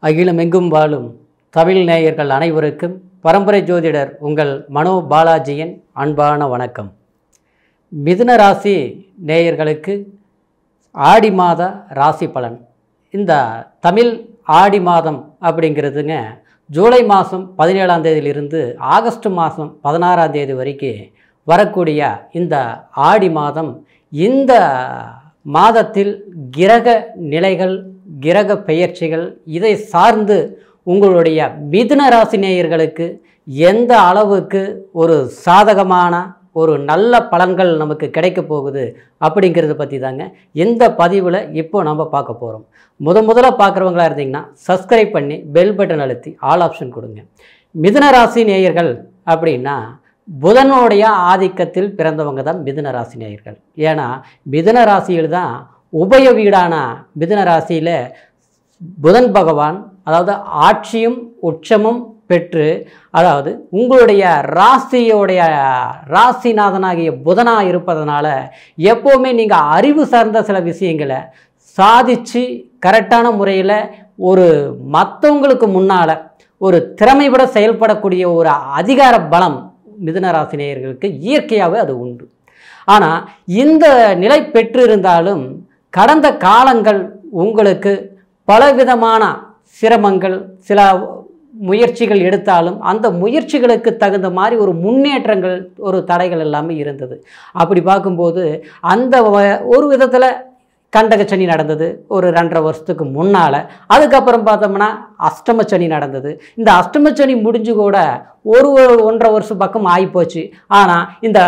அகிலமெங்கும் வாழும் தமிழ் நேயர்கள் அனைவருக்கும் பரம்பரை ஜோதிடர் உங்கள் மனோ பாலாஜியின் அன்பான வணக்கம். மிதுன ராசி நேயர்களுக்கு ஆடி மாத ராசி பலன். இந்த தமிழ் ஆடி மாதம் அப்படிங்கிறதுங்க ஜூலை மாதம் 17ஆம் தேதியிலிருந்து ஆகஸ்ட் மாதம் 16ஆம் தேதி வரைக்கும் வரக்கூடிய இந்த ஆடி மாதம், இந்த மாதத்தில் கிரக நிலைகள், கிரக பெயர்ச்சிகள், இதை சார்ந்து உங்களுடைய மிதுன ராசி நேயர்களுக்கு எந்த அளவுக்கு ஒரு சாதகமான ஒரு நல்ல பலன்கள் நமக்கு கிடைக்க போகுது அப்படிங்கிறத பற்றி தாங்க இந்த பதிவில் இப்போ நம்ம பார்க்க போகிறோம். முதல்ல பார்க்குறவங்களா இருந்தீங்கன்னா சப்ஸ்கிரைப் பண்ணி பெல் பட்டன் அழுத்தி ஆல் ஆப்ஷன் கொடுங்க. மிதுன ராசி நேயர்கள் அப்படின்னா புதனுடைய ஆதிக்கத்தில் பிறந்தவங்க தான் மிதுன ராசி நேயர்கள். ஏன்னா மிதுன ராசியில் தான் உபய வீடான மிதுன ராசியில் புதன் பகவான், அதாவது ஆட்சியும் உச்சமும் பெற்று, அதாவது உங்களுடைய ராசிநாதனாகிய புதனாக இருப்பதனால எப்போவுமே நீங்கள் அறிவு சார்ந்த சில விஷயங்களை சாதித்து கரெக்டான முறையில் ஒரு மற்றவங்களுக்கு முன்னால் ஒரு திறமைப்பட செயல்படக்கூடிய ஒரு அதிகார பலம் மிதுன ராசி நேயர்களுக்கு இயற்கையாகவே அது உண்டு. ஆனால் இந்த நிலை பெற்றிருந்தாலும் கடந்த காலங்கள் உங்களுக்கு பலவிதமான சிரமங்கள், சில முயற்சிகள் எடுத்தாலும் அந்த முயற்சிகளுக்கு தகுந்த மாதிரி ஒரு முன்னேற்றங்கள், ஒரு தடைகள் எல்லாமே இருந்தது. அப்படி பார்க்கும்போது அந்த ஒரு விதத்தில் கண்டகச்சனி நடந்தது ஒரு 2.5 வருஷத்துக்கு முன்னால். அதுக்கப்புறம் பார்த்தோம்னா அஷ்டமச்சனி நடந்தது. இந்த அஷ்டமச்சனி முடிஞ்சு கூட 1.5 வருஷம் பக்கம் ஆகிப்போச்சு. ஆனால் இந்த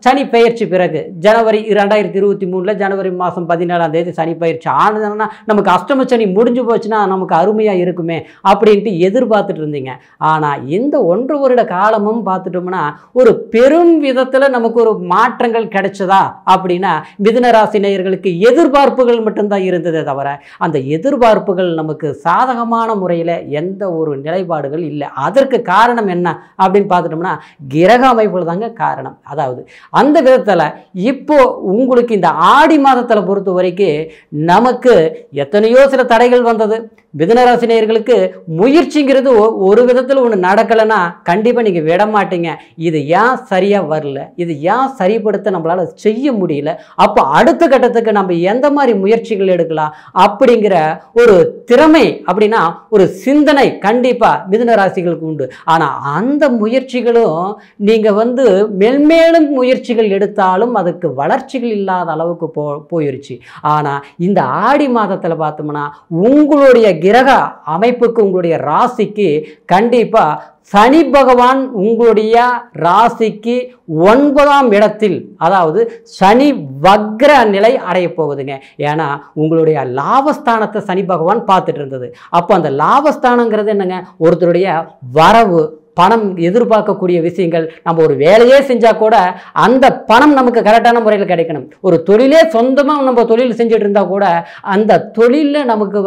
சனி பயிற்சி பிறகு ஜனவரி 2023 ஜனவரி மாதம் 17ஆம் தேதி சனி பயிற்சி ஆனதுன்னா நமக்கு அஷ்டம சனி முடிஞ்சு போச்சுன்னா நமக்கு அருமையாக இருக்குமே அப்படின்ட்டு எதிர்பார்த்துட்டு இருந்தீங்க. ஆனால் இந்த 1 வருட காலமும் பார்த்துட்டோம்னா ஒரு பெரும் விதத்தில் நமக்கு ஒரு மாற்றங்கள் கிடைச்சதா அப்படின்னா மிதுன ராசி நேயர்களுக்கு எதிர்பார்ப்புகள் மட்டும்தான் இருந்ததே தவிர அந்த எதிர்பார்ப்புகள் நமக்கு சாதகமான முறையில் எந்த ஒரு நிலைப்பாடுகள் இல்லை. அதற்கு காரணம் என்ன அப்படின்னு பார்த்துட்டோம்னா கிரக அமைப்புகள் தாங்க காரணம். அதாவது அந்த விதத்தில் இப்போ உங்களுக்கு இந்த ஆடி மாதத்தில் பொறுத்த வரைக்கும் நமக்கு எத்தனையோ சில தடைகள் வந்தது. மிதுனராசி நேயர்களுக்கு முயற்சிங்கிறது ஒரு விதத்தில் ஒன்று நடக்கலைன்னா கண்டிப்பாக நீங்கள் விட மாட்டீங்க. இது ஏன் சரியாக வரல, இது ஏன் சரிப்படுத்த நம்மளால் செய்ய முடியல, அப்போ அடுத்த கட்டத்துக்கு நம்ம எந்த மாதிரி முயற்சிகள் எடுக்கலாம் அப்படிங்கிற ஒரு திறமை அப்படின்னா ஒரு சிந்தனை கண்டிப்பாக மிதுன ராசிகளுக்கு உண்டு. ஆனால் அந்த முயற்சிகளும் நீங்கள் மென்மேலும் முயற்சிகள் எடுத்தாலும் அதுக்கு வளர்ச்சிகள் இல்லாத அளவுக்கு போயிருச்சு. ஆனால் இந்த ஆடி மாதத்தில் பார்த்தோம்னா உங்களுடைய கிரக அமைப்புக்கு, உங்களுடைய ராசிக்கு கண்டிப்பாக சனி பகவான் உங்களுடைய ராசிக்கு 9ஆம் இடத்தில், அதாவது சனி வக்ர நிலை அடைய போகுதுங்க. ஏன்னா உங்களுடைய லாபஸ்தானத்தை சனி பகவான் பார்த்துட்டு இருந்தது. அப்போ அந்த லாபஸ்தானங்கிறது என்னங்க, ஒருத்தருடைய வரவு, பணம், எதிர்பார்க்கக்கூடிய விஷயங்கள். நம்ம ஒரு வேலையே செஞ்சால் கூட அந்த பணம் நமக்கு கரெக்டான முறையில் கிடைக்கணும். ஒரு தொழிலே சொந்தமாக நம்ம தொழில் செஞ்சுட்டு இருந்தால் கூட அந்த தொழிலில் நமக்கு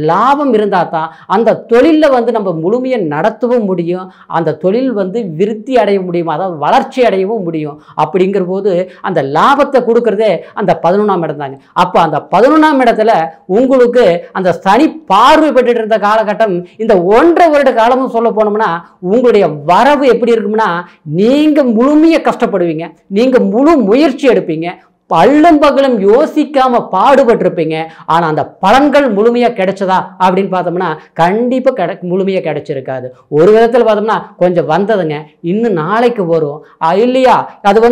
லாபம் இருந்தால் தான் அந்த தொழிலில் நம்ம முழுமையாக நடத்தவும் முடியும், அந்த தொழில் விருத்தி அடைய முடியும், அதாவது வளர்ச்சி அடையவும் முடியும். அப்படிங்கிற போது அந்த லாபத்தை கொடுக்கறதே அந்த 11ஆம் இடம் தாங்க. அப்போ அந்த 11ஆம் இடத்துல உங்களுக்கு அந்த சனி பார்வை பெற்றுட்டு இருந்த காலகட்டம் இந்த 1.5 வருட காலமும் சொல்ல போனோம்னா உங்களுடைய வரவு எப்படி இருக்கும்னா நீங்க முழுமையா கஷ்டப்படுவீங்க, நீங்க முழு முயற்சி எடுப்பீங்க, பல்லும் பகலும் யோசிக்காம பாடுபட்டிருப்பீங்க. ஆனால் அந்த பலன்கள் முழுமையாக கிடைச்சதா அப்படின்னு பார்த்தோம்னா கண்டிப்பாக முழுமையாக கிடைச்சிருக்காது. ஒரு விதத்தில் பார்த்தோம்னா கொஞ்சம் வந்ததுங்க, இன்னும் நாளைக்கு வரும், இல்லையா அது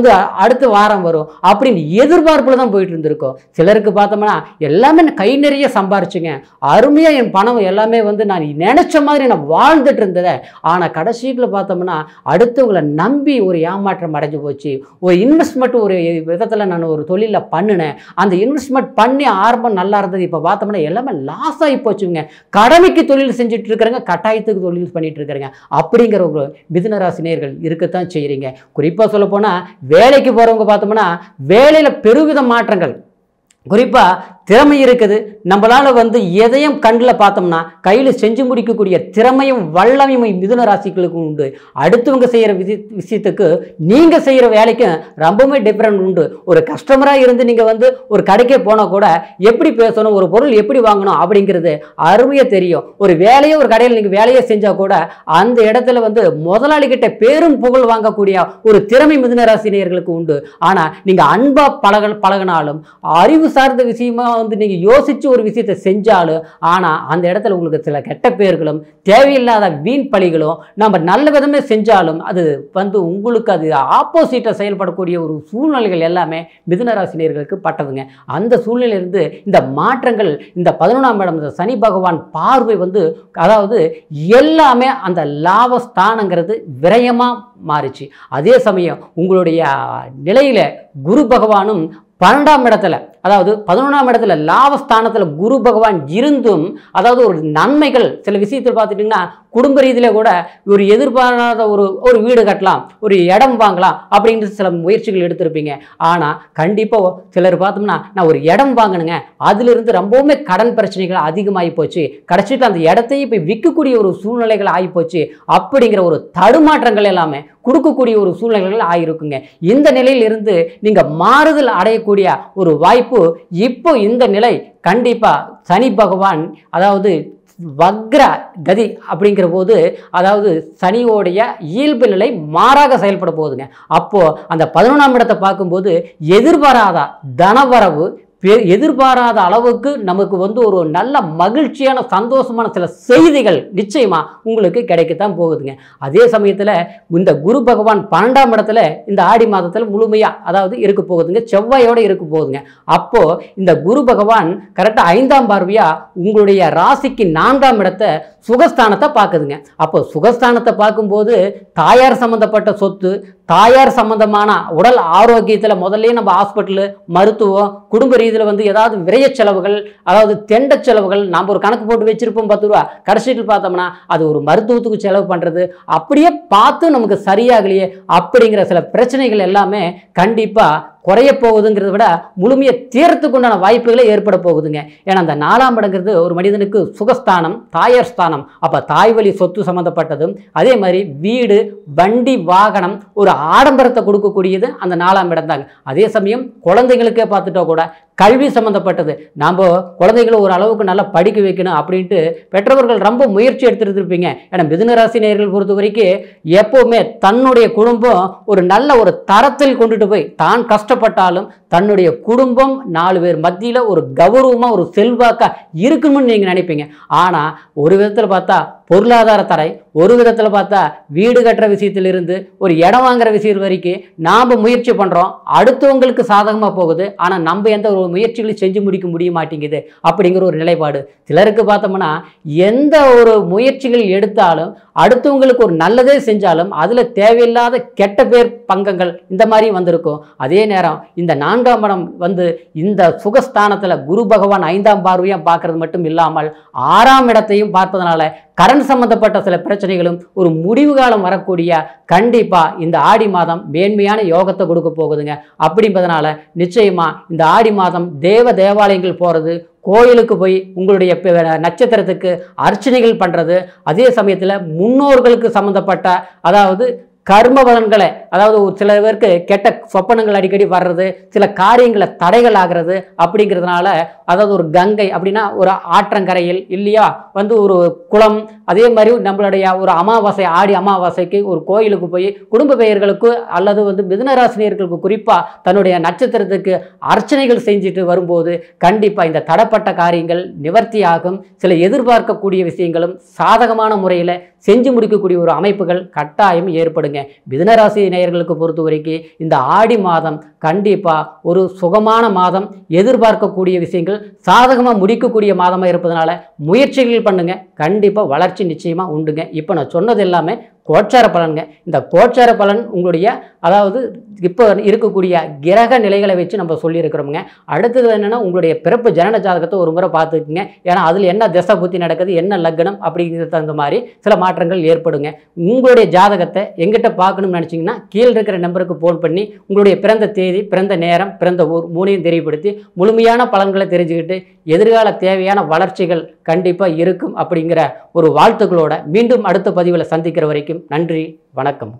அடுத்த வாரம் வரும் அப்படின்னு எதிர்பார்ப்பில் தான் போயிட்டு இருந்திருக்கோம். சிலருக்கு பார்த்தோம்னா எல்லாமே கை நிறைய சம்பாரிச்சுங்க, அருமையாக என் பணம் எல்லாமே நான் நினைச்ச மாதிரி நான் வாழ்ந்துட்டு இருந்ததை. ஆனால் கடைசியில் பார்த்தோம்னா அடுத்தவங்களை நம்பி ஒரு ஏமாற்றம் அடைஞ்சு போச்சு. ஒரு இன்வெஸ்ட்மெண்ட் ஒரு விதத்தில் நான் ஒரு தொழிலில் பண்ணினேன், அந்த இன்வெஸ்ட்மெண்ட் பண்ணி ஆரம்பம் நல்லா இருந்தது, இப்போ பார்த்தோம்னா எல்லாமே லாஸ் ஆகி போச்சுங்க. கடமைக்கு தொழில் செஞ்சுட்டு இருக்கிறாங்க, கட்டாயத்துக்கு தொழில் பண்ணிட்டு இருக்கிறாங்க. அப்படிங்கிற ஒரு மிதுன ராசி நேயர்கள் இருக்கத்தான் செய்கிறீங்க. குறிப்பாக சொல்ல போனால் வேலைக்கு போகிறவங்க பார்த்தோம்னா வேலையில் பெருவித மாற்றங்கள், குறிப்பாக திறமை இருக்குது, நம்மளால வந்து எதையும் கண்ணில் பார்த்தோம்னா கையில் செஞ்சு முடிக்கக்கூடிய திறமையும் வல்லமையும் மிதுன ராசிகளுக்கு உண்டு. அடுத்தவங்க செய்கிற விஷயத்துக்கு நீங்கள் செய்கிற வேலைக்கும் ரொம்பவுமே டிஃப்ரெண்ட் உண்டு. ஒரு கஸ்டமராக இருந்து நீங்கள் வந்து ஒரு கடைக்கே போனால் கூட எப்படி பேசணும், ஒரு பொருள் எப்படி வாங்கணும் அப்படிங்கிறது அருமையாக தெரியும். ஒரு வேலையை ஒரு கடையில் நீங்கள் வேலையை செஞ்சால் கூட அந்த இடத்துல வந்து முதலாளிகிட்ட பேரும் புகழ் வாங்கக்கூடிய ஒரு திறமை மிதுன ராசி நேயர்களுக்கு உண்டு. ஆனால் நீங்கள் அன்பாக பழகினாலும் அறிவு சார்ந்த விஷயமா வந்து நீங்க யோசிச்சு ஒரு விஷயத்தை செஞ்சாலும் ஆனா அந்த இடத்துல உங்களுக்கு சில கெட்ட பேர்களும் தேவையில்லாத வீண் பழிகளும் நம்ம நல்ல விதமே செஞ்சாலும் அது வந்து உங்களுக்கு அது ஆப்போசிட்டா செயல்படக்கூடிய ஒரு சூழ்நிலைகள் எல்லாமே மிதுன ராசினியர்களுக்கு பட்டதுங்க. அந்த சூழ்நிலையிலிருந்து இந்த மாற்றங்கள் இந்த 11ஆம் இடம் இந்த சனி பகவான் பார்வை வந்து அதாவது எல்லாமே அந்த லாபஸ்தானங்கிறது விரயமா மாறிச்சு. அதே சமயம் உங்களுடைய நிலையில குரு பகவானும் 12ஆம் இடத்துல அதாவது 11ஆம் இடத்துல லாபஸ்தானத்தில் குரு பகவான் இருந்தும் அதாவது ஒரு நன்மைகள் சில விஷயத்தில் பார்த்துட்டிங்கன்னா குடும்ப ரீதியில் கூட ஒரு எதிர்பாராத ஒரு வீடு கட்டலாம், ஒரு இடம் வாங்கலாம் அப்படின்ற சில முயற்சிகள் எடுத்திருப்பீங்க. ஆனால் கண்டிப்பாக சிலர் பார்த்தோம்னா நான் ஒரு இடம் வாங்கினுங்க, அதிலிருந்து ரொம்பவுமே கடன் பிரச்சனைகள் அதிகமாகி போச்சு, கடைசிட்டு அந்த இடத்தையும் இப்போ விற்கக்கூடிய ஒரு சூழ்நிலைகள் ஆகிப்போச்சு அப்படிங்கிற ஒரு தடுமாற்றங்கள் எல்லாமே கொடுக்கக்கூடிய ஒரு சூழ்நிலைகள் ஆகிருக்குங்க. இந்த நிலையில் இருந்து நீங்கள் மாறுதல் அடையக்கூடிய ஒரு வாய்ப்பு இப்போ இந்த நிலை கண்டிப்பா சனி பகவான் அதாவது வக்ர கதி அப்படிங்கிற போது அதாவது சனியோடைய இயல்பு நிலை மாறாக செயல்பட போகுதுங்க. அப்போ அந்த 11ஆம் இடத்தை பார்க்கும்போது எதிர்பாராத தனவரவு எதிர்பாராத அளவுக்கு நமக்கு வந்து ஒரு நல்ல மகிழ்ச்சியான சந்தோஷமான சில செய்திகள் நிச்சயமா உங்களுக்கு கிடைக்கத்தான் போகுதுங்க. அதே சமயத்தில் இந்த குரு பகவான் 12ஆம் இடத்துல இந்த ஆடி மாதத்தில் முழுமையா அதாவது இருக்க போகுதுங்க, செவ்வாயோட இருக்க போகுதுங்க. அப்போ இந்த குரு பகவான் கரெக்டா 5ஆம் பார்வையா உங்களுடைய ராசிக்கு 4ஆம் இடத்தை சுகஸ்தானத்தை பார்க்குதுங்க. அப்போ சுகஸ்தானத்தை பார்க்கும்போது தாயார் சம்பந்தப்பட்ட சொத்து, தாயார் சம்பந்தமான உடல் ஆரோக்கியத்தில் முதல்ல நம்ம ஹாஸ்பிட்டலு மருத்துவம் குடும்ப ரீதியில் வந்து ஏதாவது விரைய செலவுகள் அதாவது தெண்ட செலவுகள் நம்ம ஒரு கணக்கு போட்டு வச்சிருப்போம் 10 ரூபா, கடைசிட்டு பார்த்தோம்னா அது ஒரு மருத்துவத்துக்கு செலவு பண்ணுறது அப்படியே பார்த்து நமக்கு சரியாகலையே அப்படிங்கிற சில பிரச்சனைகள் எல்லாமே கண்டிப்பாக குறைய போகுதுங்கிறத விட முழுமையை தீர்த்துக்கு உண்டான வாய்ப்புகளே ஏற்பட போகுதுங்க. ஏன்னா அந்த 4ஆம் இடங்கிறது ஒரு மனிதனுக்கு சுகஸ்தானம், தாயார் ஸ்தானம். அப்போ தாய் வழி சொத்து சம்மந்தப்பட்டதும் அதே மாதிரி வீடு வண்டி வாகனம் ஒரு ஆடம்பரத்தை கொடுக்கக்கூடியது அந்த 4ஆம் இடம் தாங்க. அதே சமயம் குழந்தைகளுக்கே பார்த்துட்டா கூட கல்வி சம்மந்தப்பட்டது நம்ம குழந்தைகளை ஒரு அளவுக்கு நல்லா படிக்க வைக்கணும் அப்படின்ட்டு பெற்றவர்கள் ரொம்ப முயற்சி எடுத்துருப்பீங்க. ஏன்னா மிதுன ராசி நேயர்கள் பொறுத்த வரைக்கும் எப்போவுமே தன்னுடைய குடும்பம் ஒரு நல்ல ஒரு தரத்தில் கொண்டுட்டு போய் தான் கஷ்டப்பட்டாலும் தன்னுடைய குடும்பம் 4 பேர் மத்தியில் ஒரு கௌரவமாக ஒரு செல்வாக்கா இருக்கணும்னு நீங்கள் நினைப்பீங்க. ஆனால் ஒரு விதத்தில் பார்த்தா பொருளாதார தடை, ஒரு விதத்தில் பார்த்தா வீடு கட்டுற விஷயத்திலிருந்து ஒரு இடம் வாங்குற விஷயம் வரைக்கும் நாம் முயற்சி பண்ணுறோம், அடுத்தவங்களுக்கு சாதகமாக போகுது, ஆனால் நம்ம எந்த ஒரு முயற்சிகளையும் செஞ்சு முடிக்க முடிய மாட்டேங்குது அப்படிங்கிற ஒரு நிலைப்பாடு. சிலருக்கு பார்த்தோம்னா எந்த ஒரு முயற்சிகள் எடுத்தாலும் அடுத்தவங்களுக்கு ஒரு நல்லதே செஞ்சாலும் அதில் தேவையில்லாத கெட்ட பேர் பங்கங்கள் இந்த மாதிரி வந்திருக்கும். அதே நேரம் இந்த 4ஆம் இடம் வந்து இந்த சுகஸ்தானத்தில் குரு பகவான் 5ஆம் பார்வையாக பார்க்கறது மட்டும் இல்லாமல் 6ஆம் இடத்தையும் பார்ப்பதனால கடன் சம்பந்தப்பட்ட சில பிரச்சனைகளும் ஒரு முடிவு காலம் வரக்கூடிய கண்டிப்பா இந்த ஆடி மாதம் மேன்மையான யோகத்தை கொடுக்க போகுதுங்க. அப்படின்றதுனால நிச்சயமா இந்த ஆடி மாதம் தேவாலயங்கள் போறது, கோயிலுக்கு போய் உங்களுடைய நட்சத்திரத்துக்கு அர்ச்சனைகள் பண்றது, அதே சமயத்தில் முன்னோர்களுக்கு சம்பந்தப்பட்ட அதாவது கர்ம பலன்களை அதாவது சில பேருக்கு கெட்ட சொப்பனங்கள் அடிக்கடி வர்றது, சில காரியங்களை தடைகள் ஆகிறது அப்படிங்கிறதுனால அதாவது ஒரு கங்கை அப்படின்னா ஒரு ஆற்றங்கரையில் இல்லையா வந்து ஒரு குளம், அதே மாதிரி நம்மளுடைய ஒரு அமாவாசை ஆடி அமாவாசைக்கு ஒரு கோயிலுக்கு போய் குடும்ப பெயர்களுக்கு அல்லது வந்து மிதுனராசினியர்களுக்கு குறிப்பாக தன்னுடைய நட்சத்திரத்துக்கு அர்ச்சனைகள் செஞ்சுட்டு வரும்போது கண்டிப்பாக இந்த தடைப்பட்ட காரியங்கள் நிவர்த்தியாகும். சில எதிர்பார்க்கக்கூடிய விஷயங்களும் சாதகமான முறையில் செஞ்சு முடிக்கக்கூடிய ஒரு அமைப்புகள் கட்டாயம் ஏற்படுங்க. மிதுனராசி நேயர்களுக்கு பொறுத்த வரைக்கும் இந்த ஆடி மாதம் கண்டிப்பாக ஒரு சுகமான மாதம், எதிர்பார்க்கக்கூடிய விஷயங்கள் சாதகமாக முடிக்கக்கூடிய மாதமாக இருப்பதனால முயற்சிகள் பண்ணுங்க, கண்டிப்பாக வளர்ச்சி நிச்சயமாக உண்டுங்க. இப்போ நான் சொன்னது எல்லாமே கோச்சார பலன்க. இந்த கோச்சார பலன் உங்களுடைய அதாவது இப்போ இருக்கக்கூடிய கிரக நிலைகளை வச்சு நம்ம சொல்லியிருக்கிறோமுங்க. அடுத்தது என்னென்னா உங்களுடைய பிறப்பு ஜனன ஜாதகத்தை ஒரு முறை பார்த்துக்குங்க. ஏன்னா அதில் என்ன திசை புத்தி நடக்குது, என்ன லக்னம் அப்படிங்கிறது தகுந்த மாதிரி சில மாற்றங்கள் ஏற்படுங்க. உங்களுடைய ஜாதகத்தை எங்கிட்ட பார்க்கணும்னு நினச்சிங்கன்னா கீழே இருக்கிற நம்பருக்கு ஃபோன் பண்ணி உங்களுடைய பிறந்த தேதி, பிறந்த நேரம், பிறந்த ஊர் மூணையும் தெரியப்படுத்தி முழுமையான பலன்களை தெரிஞ்சுக்கிட்டு எதிர்கால தேவையான வளர்ச்சிகள் கண்டிப்பாக இருக்கும் அப்படிங்கிற ஒரு வாழ்த்துக்களோட மீண்டும் அடுத்த பதிவில் சந்திக்கிற வரைக்கும் நன்றி, வணக்கம்.